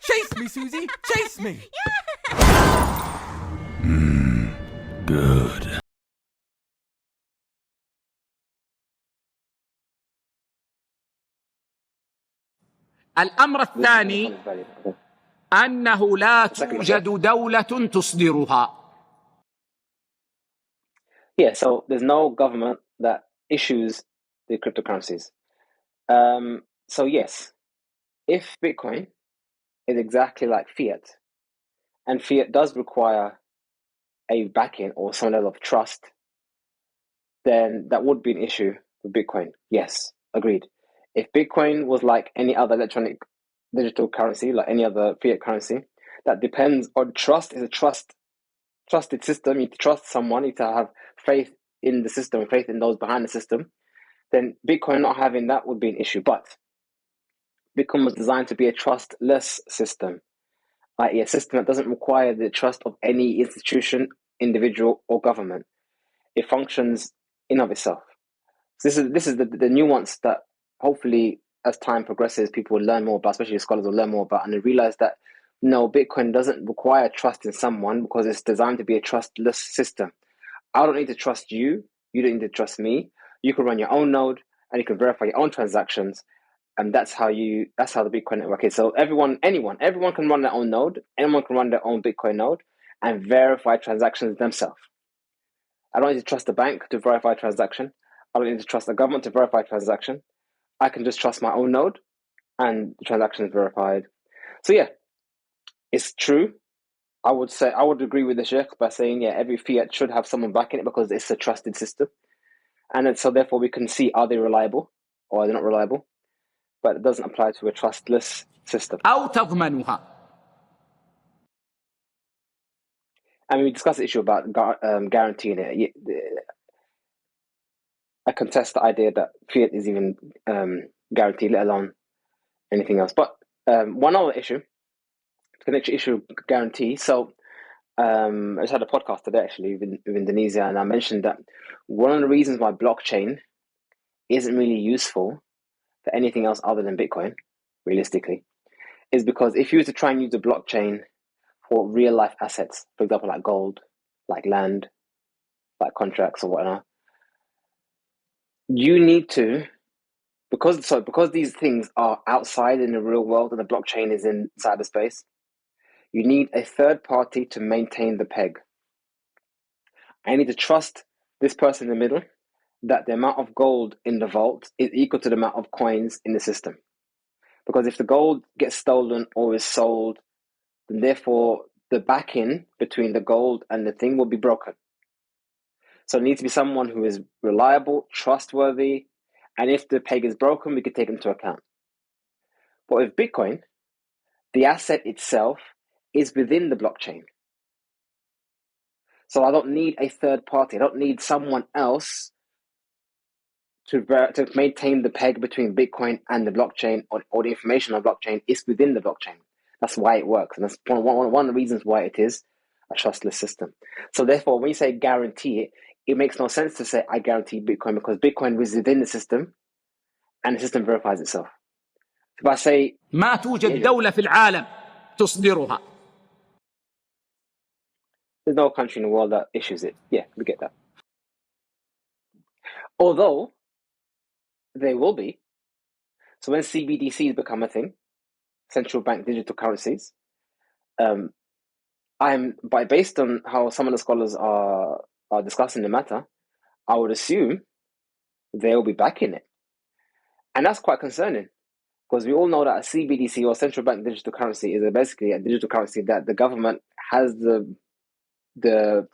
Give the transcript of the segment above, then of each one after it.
Chase me, Susie! Chase me! Good. الأمر الثاني أنه لا توجد دولة تصدرها. Yeah, so there's no government that issues the cryptocurrencies. So yes, if Bitcoin is exactly like fiat, and fiat does require a backing or some level of trust, then that would be an issue with Bitcoin. Yes, agreed. If Bitcoin was like any other electronic digital currency, like any other fiat currency, that depends on trust, is a trusted system. You need to trust someone, you need to have faith in the system, faith in those behind the system, then Bitcoin not having that would be an issue. But Bitcoin was designed to be a trustless system, i.e. a system that doesn't require the trust of any institution, individual, or government. It functions in of itself. So this is the nuance that hopefully as time progresses, people will learn more about, especially scholars will learn more about, and they realize that no, Bitcoin doesn't require trust in someone because it's designed to be a trustless system. I don't need to trust you. You don't need to trust me. You can run your own node and you can verify your own transactions. And that's how the Bitcoin network is. So anyone can run their own node. Anyone can run their own Bitcoin node and verify transactions themselves. I don't need to trust a bank to verify a transaction. I don't need to trust a government to verify a transaction. I can just trust my own node and the transaction is verified. So yeah, it's true. I would agree with the Sheikh by saying, yeah, every fiat should have someone backing it because it's a trusted system. And so therefore we can see, are they reliable or are they not reliable? But it doesn't apply to a trustless system. أو تضمنها. I mean, we discussed the issue about guaranteeing it. I contest the idea that fiat is even guaranteed, let alone anything else. But one other issue, the issue of guarantee. So I just had a podcast today actually with Indonesia, and I mentioned that one of the reasons why blockchain isn't really useful for anything else other than Bitcoin, realistically, is because if you were to try and use the blockchain for real life assets, for example, like gold, like land, like contracts or whatnot, you need to, because these things are outside in the real world and the blockchain is in cyberspace, you need a third party to maintain the peg. I need to trust this person in the middle that the amount of gold in the vault is equal to the amount of coins in the system. Because if the gold gets stolen or is sold, then therefore the backing between the gold and the thing will be broken. So it needs to be someone who is reliable, trustworthy, and if the peg is broken, we could take into account. But with Bitcoin, the asset itself is within the blockchain. So I don't need a third party. I don't need someone else to maintain the peg between Bitcoin and the blockchain, or the information on the blockchain is within the blockchain. That's why it works. And that's one of the reasons why it is a trustless system. So therefore, when you say guarantee it makes no sense to say I guarantee Bitcoin because Bitcoin is within the system and the system verifies itself. If I say ما توجد دولة في العالم تصدرها. There's no country in the world that issues it. Yeah, we get that. Although there will be. So when CBDCs become a thing, central bank digital currencies, based on how some of the scholars are discussing the matter, I would assume they will be backing it. And that's quite concerning because we all know that a CBDC or central bank digital currency is basically a digital currency that the government has the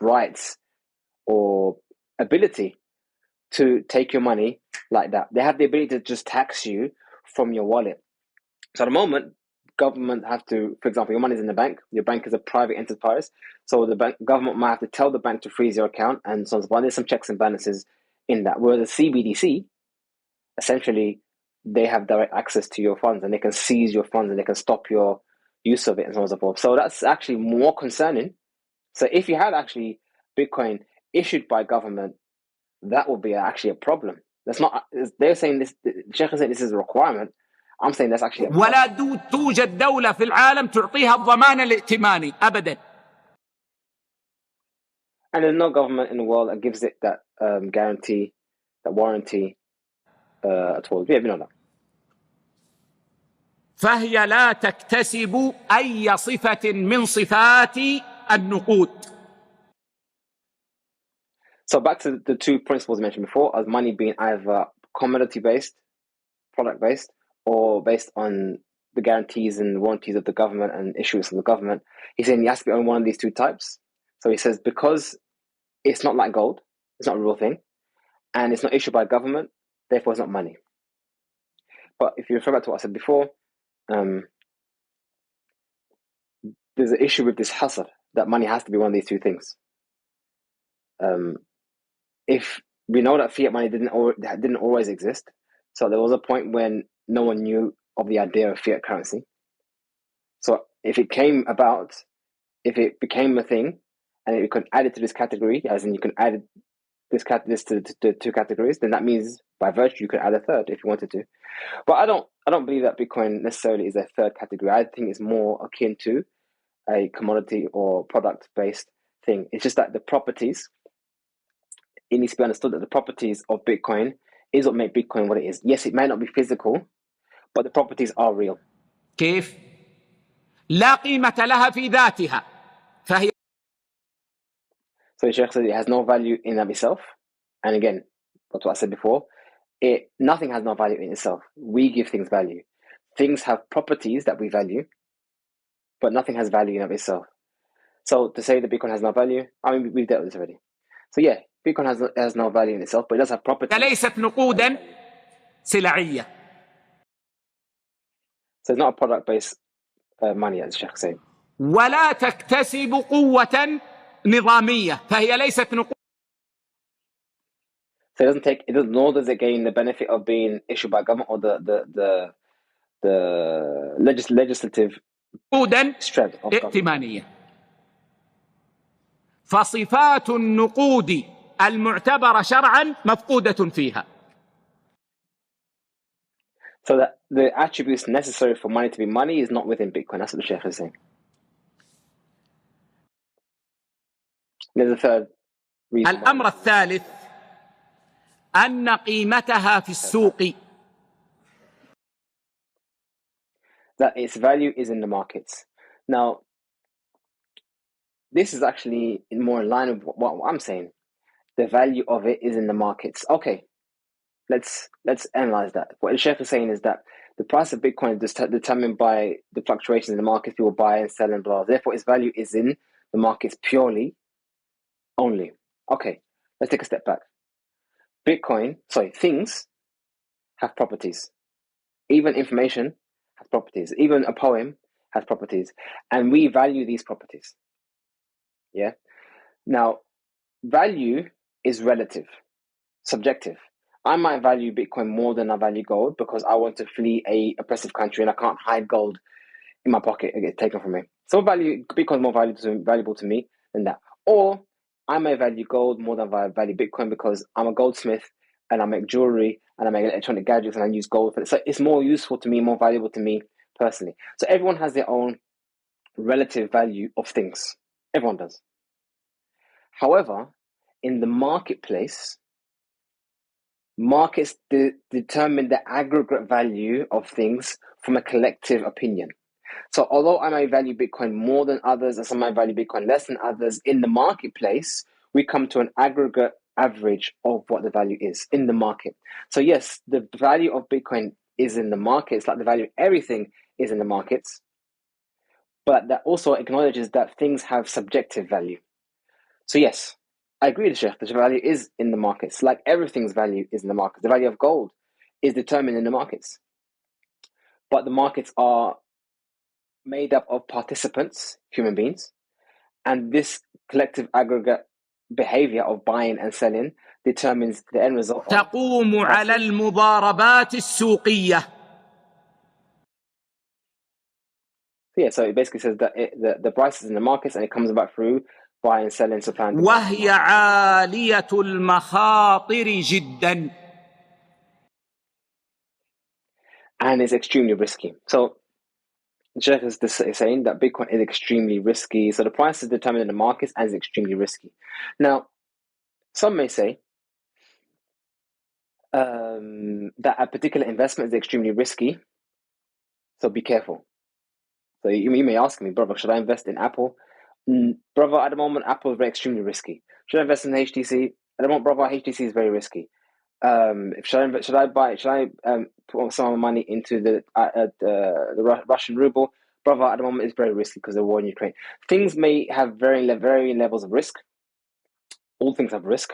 rights or ability to take your money like that. They have the ability to just tax you from your wallet. So at the moment, government have to, for example, your money's in the bank, your bank is a private enterprise, so the government might have to tell the bank to freeze your account and so on. There's some checks and balances in that. Whereas the CBDC, essentially, they have direct access to your funds and they can seize your funds and they can stop your use of it and so on and so forth. So that's actually more concerning. So if you had actually Bitcoin issued by government, that would be actually a problem. That's not. They're saying this. Sheikh is saying this is a requirement. I'm saying that's actually a ولا توجد دولة في العالم تعطيها الضمان الائتماني أبدا. And there's no government in the world that gives it that guarantee, that warranty at all. Yeah, we know that. فهي لا تكتسب أي صفة من صفات النقود. So back to the two principles mentioned before, as money being either commodity-based, product-based, or based on the guarantees and warranties of the government and issuance of the government. He's saying it has to be on one of these two types. So he says because it's not like gold, it's not a real thing, and it's not issued by government, therefore it's not money. But if you refer back to what I said before, there's an issue with this hasr, that money has to be one of these two things. If we know that fiat money didn't always exist, so there was a point when no one knew of the idea of fiat currency. So if it came about, if it became a thing, and you can add it to this category, as in you can add this to two categories, then that means by virtue you could add a third if you wanted to. But I don't believe that Bitcoin necessarily is a third category. I think it's more akin to a commodity or product-based thing. It's just that the properties, it needs to be understood that the properties of Bitcoin is what make Bitcoin what it is. Yes, it may not be physical, but the properties are real. كيف؟ لا قيمة لها في ذاتها فهي. So the Sheikh said it has no value in of itself. And again, that's what I said before. Nothing has no value in itself. We give things value. Things have properties that we value, but nothing has value in of itself. So to say that Bitcoin has no value, I mean, we've dealt with this already. So yeah, Bitcoin has no value in itself, but it does have properties. ليست نقودا سلعية. So it's not a product-based money, as the Sheikh saying. ولا تكتسب قوة نظامية فهي ليست نقود. So nor does it gain the benefit of being issued by government or the legislative strength of ائتمانية. فصفات النقود المعتبرة شرعا مفقودة فيها. So that the attributes necessary for money to be money is not within Bitcoin. That's what the Sheikh is saying. There's a third reason. الأمر الثالث أن قيمتها في السوق. That its value is in the markets. Now, this is actually more in line with what I'm saying. The value of it is in the markets. Okay, let's analyze that. What the Sheikh is saying is that the price of Bitcoin is determined by the fluctuations in the markets, people buy and sell and blah. Therefore, its value is in the markets purely, only. Okay, let's take a step back. Things have properties. Even information has properties. Even a poem has properties. And we value these properties. Yeah? Now, value is relative, subjective. I might value Bitcoin more than I value gold because I want to flee a oppressive country and I can't hide gold in my pocket and get taken from me. So Bitcoin is more valuable to me than that. Or I may value gold more than I value Bitcoin because I'm a goldsmith and I make jewelry and I make electronic gadgets and I use gold for it. So it's more useful to me, more valuable to me personally. So everyone has their own relative value of things. Everyone does. However, in the marketplace, markets determine the aggregate value of things from a collective opinion. So although I may value Bitcoin more than others, and some might value Bitcoin less than others, in the marketplace, we come to an aggregate average of what the value is in the market. So yes, the value of Bitcoin is in the markets, like the value of everything is in the markets, but that also acknowledges that things have subjective value. So yes, I agree with Sheikh, the value is in the markets, like everything's value is in the markets. The value of gold is determined in the markets. But the markets are made up of participants, human beings, and this collective aggregate behavior of buying and selling determines the end result. تقوم على المضاربات السوقية. So it basically says that the price is in the markets and it comes about through buying, selling, supply and demand. وهي عالية المخاطر جدا. and it's extremely risky. So Jeff is saying that Bitcoin is extremely risky. So the price is determined in the markets and is extremely risky. Now, some may say that a particular investment is extremely risky, so be careful. So you may ask me, brother, should I invest in Apple? Brother, at the moment, Apple is very extremely risky. Should I invest in HTC? At the moment, brother, HTC is very risky. Should I put some of my money into the Russian ruble? Brother, at the moment, it's very risky because of the war in Ukraine. Things may have varying levels of risk. All things have risk.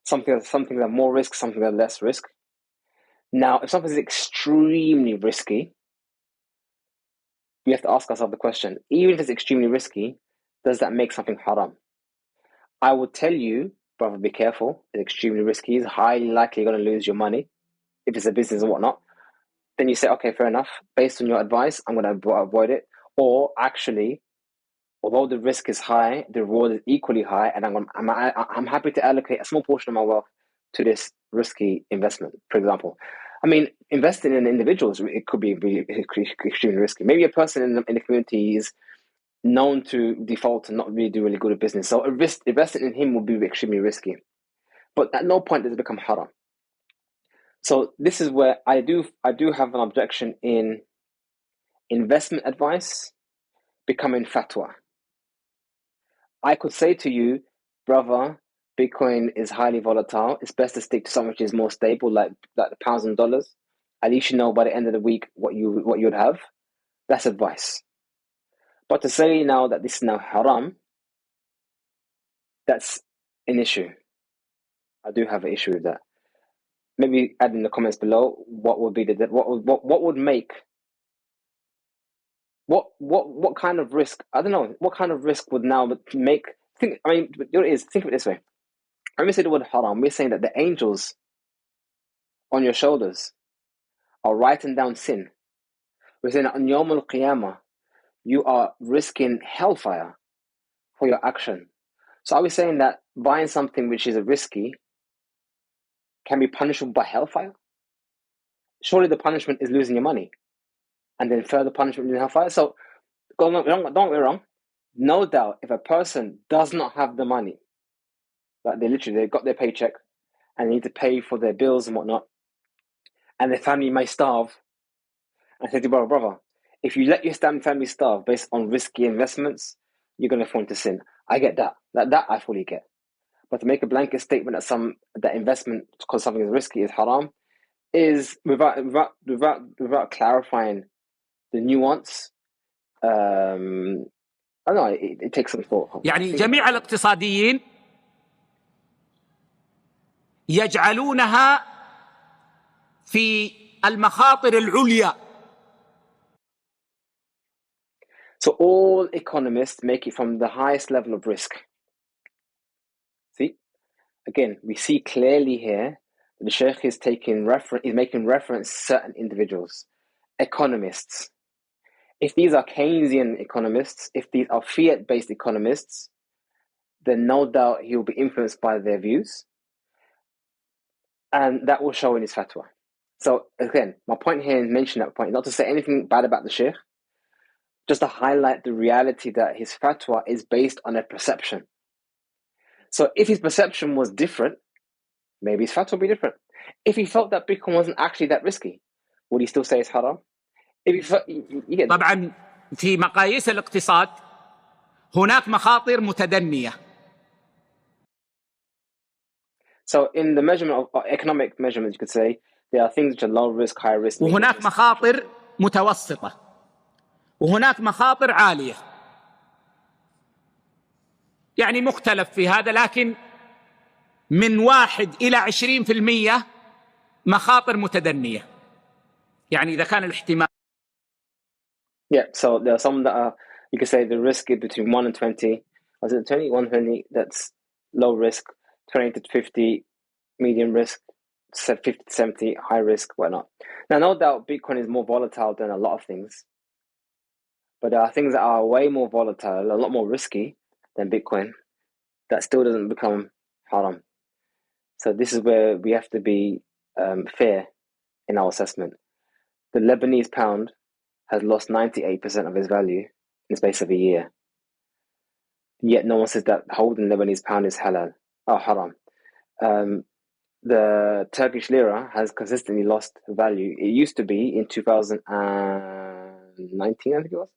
Some things have more risk, some things have less risk. Now, if something is extremely risky, we have to ask ourselves the question, even if it's extremely risky, does that make something haram? I would tell you, brother, be careful. It's extremely risky. It's highly likely you're going to lose your money if it's a business or whatnot. Then you say, okay, fair enough. Based on your advice, I'm going to avoid it. Or actually, although the risk is high, the reward is equally high, and I'm happy to allocate a small portion of my wealth to this risky investment, for example. I mean, investing in individuals, it could be really extremely risky. Maybe a person in the community is known to default and not really do really good at business. So investing in him will be extremely risky. But at no point does it become haram. So this is where I do have an objection in investment advice becoming fatwa. I could say to you, brother, Bitcoin is highly volatile. It's best to stick to something which is more stable, like the pounds and dollars. At least you know by the end of the week what you would have. That's advice. But to say now that this is now haram, that's an issue. I do have an issue with that. Maybe add in the comments below what would be what would make what kind of risk, I don't know, what kind of risk would now make think I mean think of it this way. When we say the word haram, we're saying that the angels on your shoulders are writing down sin. We're saying that on Yawm al-Qiyamah, you are risking hellfire for your action. So are we saying that buying something which is risky can be punishable by hellfire? Surely the punishment is losing your money, and then further punishment in hellfire. So don't get me wrong. No doubt, if a person does not have the money, like they've got their paycheck and they need to pay for their bills and whatnot, and their family may starve, I said to brother, if you let your family starve based on risky investments, you're going to fall into sin. I get that. That I fully get. But to make a blanket statement that investment because something is risky is haram is without clarifying the nuance. I don't know. It takes some thought. يعني جميع الاقتصاديين يجعلونها في المخاطر العليا. So all economists make it from the highest level of risk. See, again, we see clearly here that the Sheikh is making reference to certain individuals, economists. If these are Keynesian economists, if these are fiat-based economists, then no doubt he will be influenced by their views, and that will show in his fatwa. So again, my point here is mention that point, not to say anything bad about the Sheikh, just to highlight the reality that his fatwa is based on a perception. So if his perception was different, maybe his fatwa would be different. If he felt that Bitcoin wasn't actually that risky, would he still say it's haram? If he felt, طبعا في مقاييس الاقتصاد هناك مخاطر متدنية. So in the measurement of economic measurements, you could say there are things which are low risk, high risk. وهناك مخاطر متوسطة وهناك مخاطر عالية. يعني مختلف في هذا، لكن من 1 إلى 20% مخاطر متدنية. يعني إذا كان الاحتمال. Yeah, so there are some that are, you could say the risk is between 1 and 20. Was it 20? 120, that's low risk. 20 to 50, medium risk. 50 to 70, high risk, whatnot. Now, no doubt Bitcoin is more volatile than a lot of things. But there are things that are way more volatile, a lot more risky than Bitcoin. That still doesn't become haram. So this is where we have to be fair in our assessment. the Lebanese pound has lost 98% of its value in the space of a year. Yet no one says that holding Lebanese pound is halal or haram. The Turkish lira has consistently lost value. It used to be in 2019, I think it was.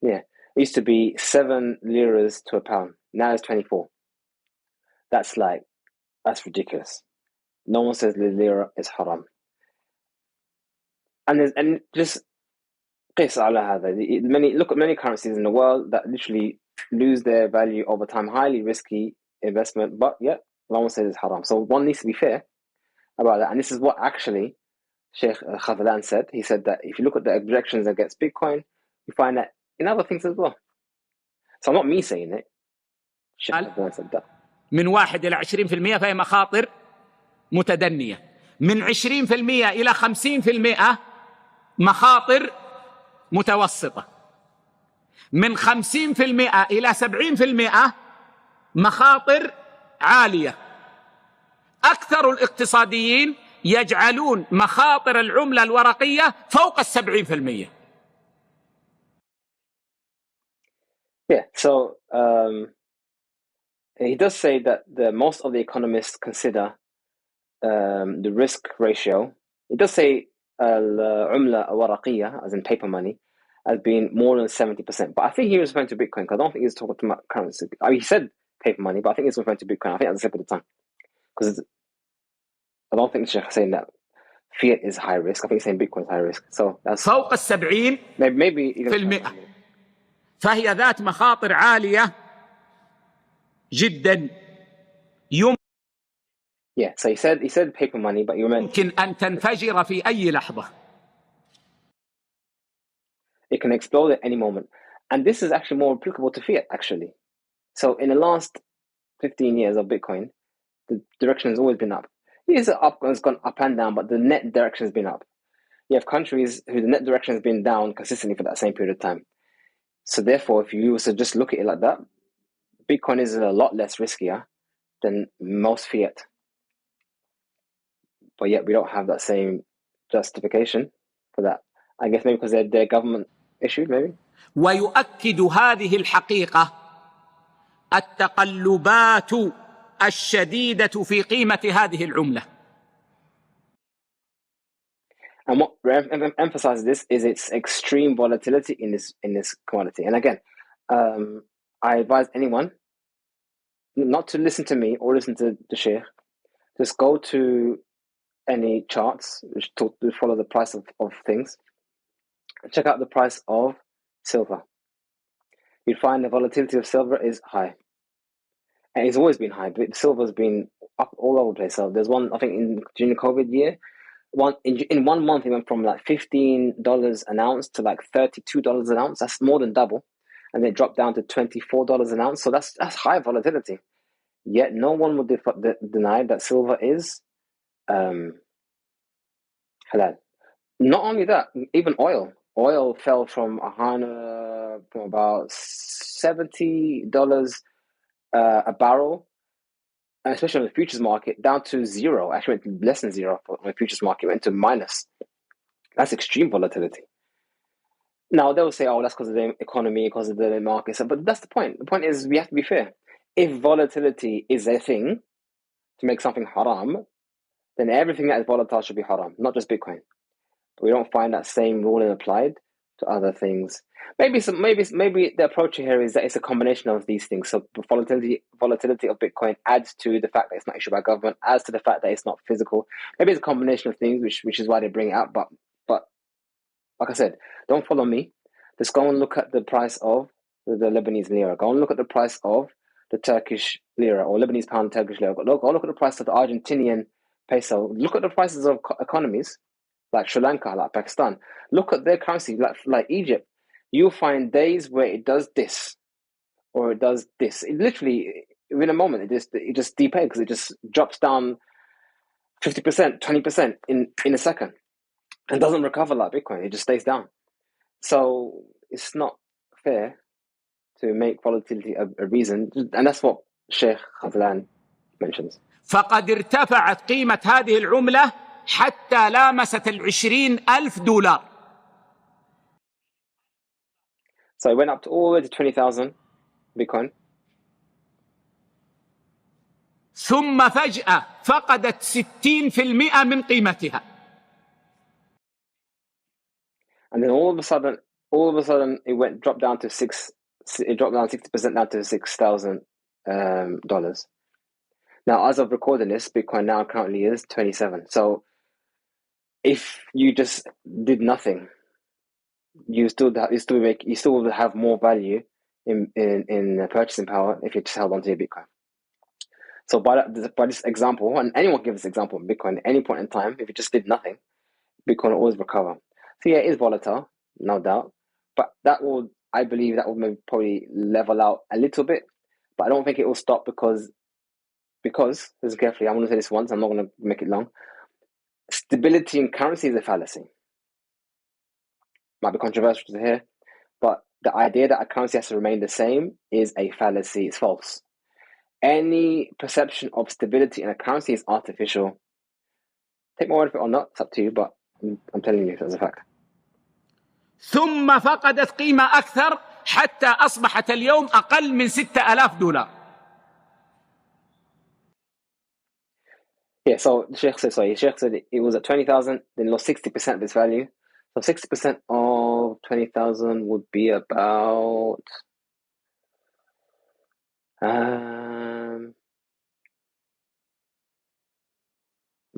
Yeah, it used to be 7 liras to a pound. Now it's 24. That's ridiculous. No one says the lira is haram. And just قيس على هذا. Look at many currencies in the world that literally lose their value over time. Highly risky investment, but yeah, no one says it's haram. So one needs to be fair about that. And this is what actually Sheikh Khavalan said. He said that if you look at the objections against Bitcoin, you find that in other things as well. So not me saying it. Sheikh Khavalan said that. من 1 إلى 20% فهي مخاطر متدنية. من 20% إلى 50% مخاطر متوسطة. من 50% إلى 70% مخاطر عالية. أكثر الاقتصاديين يجعلون مخاطر العملة الورقية فوق 70%. Yeah, so he does say that most of the economists consider the risk ratio. It does say العملة الورقية, as in paper money, as being more than 70%. But I think he was referring to Bitcoin, because I don't think he's talking about currency. I mean, he said paper money, but I think he's referring to Bitcoin. I think that's the tip of the tongue. Because I don't think the Sheikh is saying that fiat is high risk. I think he's saying Bitcoin is high risk. So that's فوق 70%. maybe فهي ذات مخاطر عالية جدا. Yeah, so he said paper money, but you meant يمكن أن تنفجر في أي لحظة. It can explode at any moment. And this is actually more applicable to fiat, actually. So in the last 15 years of Bitcoin, the direction has always been up. It's gone up and down, but the net direction has been up. You have countries who the net direction has been down consistently for that same period of time. So therefore, if you were to just look at it like that, Bitcoin is a lot less riskier than most fiat. But yet we don't have that same justification for that. I guess maybe because they're government issued, maybe. ويؤكد هذه الحقيقة التقلبات الشديدة في قيمة هذه العملة. And what emphasizes this is its extreme volatility in this commodity. And again, I advise anyone not to listen to me or listen to the Sheikh. Just go to any charts which follow the price of things. Check out the price of silver. You'd find the volatility of silver is high. And it's always been high, but silver's been up all over the place. So there's one, I think, during the COVID year, in 1 month, it went from like $15 an ounce to like $32 an ounce. That's more than double. And then dropped down to $24 an ounce. So that's high volatility. Yet no one would deny that silver is halal. Not only that, even oil. Oil fell from about $70 a barrel, and especially on the futures market, down to zero. Actually, went less than zero on the futures market. Went to minus. That's extreme volatility. Now they will say, "Oh, that's because of the economy, because of the market." But that's the point. The point is, we have to be fair. If volatility is a thing to make something haram, then everything that is volatile should be haram, not just Bitcoin. But we don't find that same ruling applied to other things. Maybe the approach here is that it's a combination of these things. So the volatility of Bitcoin adds to the fact that it's not issued by government, adds to the fact that it's not physical. Maybe it's a combination of things, which is why they bring it up. But like I said, don't follow me. Just go and look at the price of the Lebanese lira. Go and look at the price of the Turkish lira, or Lebanese pound, Turkish lira. Go look at the price of the Argentinian peso. Look at the prices of economies like Sri Lanka, like Pakistan. Look at their currency, like Egypt. You'll find days where it does this or it does this. It literally, within a moment, it just depegs. It just drops down 50%, 20% in a second, and doesn't recover like Bitcoin. It just stays down. So it's not fair to make volatility a reason, and that's what Sheikh Khavalan mentions. فقد ارتفعت قيمة هذه العملة حتى لامست 20,000 دولار. So it went up to all the way to 20,000 Bitcoin. ثم فجأة فقدت 60% من قيمتها. And then all of a sudden it dropped down 60% down to $6,000. Now, as of recording this, Bitcoin now currently is 27. So if you just did nothing, you still would have more value in purchasing power if you just held onto your Bitcoin. So by this example, and anyone can give this example of Bitcoin at any point in time, if you just did nothing, Bitcoin will always recover. So yeah, it is volatile, no doubt, but I believe that will maybe probably level out a little bit, but I don't think it will stop because listen carefully, I'm going to say this once, I'm not going to make it long. Stability in currency is a fallacy. Might be controversial to hear, but the idea that a currency has to remain the same is a fallacy. It's false. Any perception of stability in a currency is artificial. Take my word for it or not, it's up to you, but I'm telling you as a fact. ثم فقدت قيمة أكثر حتى أصبحت اليوم أقل من 6,000 دولار. Yeah, so the Sheikh said it was at 20,000, then lost 60% of its value. So 60% of 20,000 would be about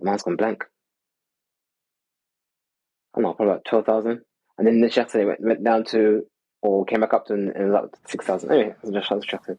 mine's gone blank. I don't know, probably about 12,000. And then the Sheikh said it went down to, or came back up to, and it was up to 6,000. Anyway, that's just what the Sheikh said.